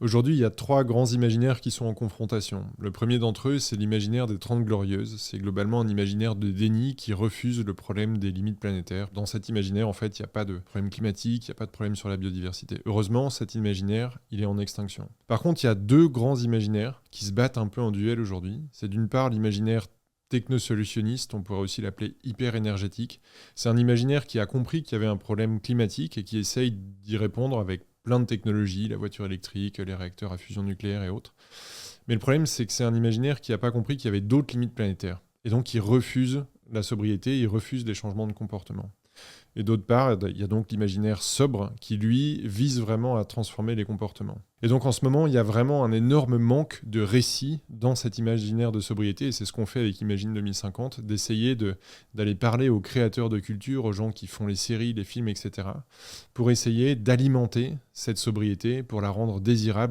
Aujourd'hui, il y a trois grands imaginaires qui sont en confrontation. Le premier d'entre eux, c'est l'imaginaire des Trente Glorieuses. C'est globalement un imaginaire de déni qui refuse le problème des limites planétaires. Dans cet imaginaire, en fait, il n'y a pas de problème climatique, il n'y a pas de problème sur la biodiversité. Heureusement, cet imaginaire, il est en extinction. Par contre, il y a deux grands imaginaires qui se battent un peu en duel aujourd'hui. C'est d'une part l'imaginaire technosolutionniste, on pourrait aussi l'appeler hyper-énergétique. C'est un imaginaire qui a compris qu'il y avait un problème climatique et qui essaye d'y répondre avec plein de technologies, la voiture électrique, les réacteurs à fusion nucléaire et autres. Mais le problème, c'est que c'est un imaginaire qui n'a pas compris qu'il y avait d'autres limites planétaires. Et donc, il refuse la sobriété, il refuse les changements de comportement. Et d'autre part, il y a donc l'imaginaire sobre qui, lui, vise vraiment à transformer les comportements. Et donc en ce moment, il y a vraiment un énorme manque de récits dans cet imaginaire de sobriété, et c'est ce qu'on fait avec Imagine 2050, d'essayer d'aller parler aux créateurs de culture, aux gens qui font les séries, les films, etc., pour essayer d'alimenter cette sobriété, pour la rendre désirable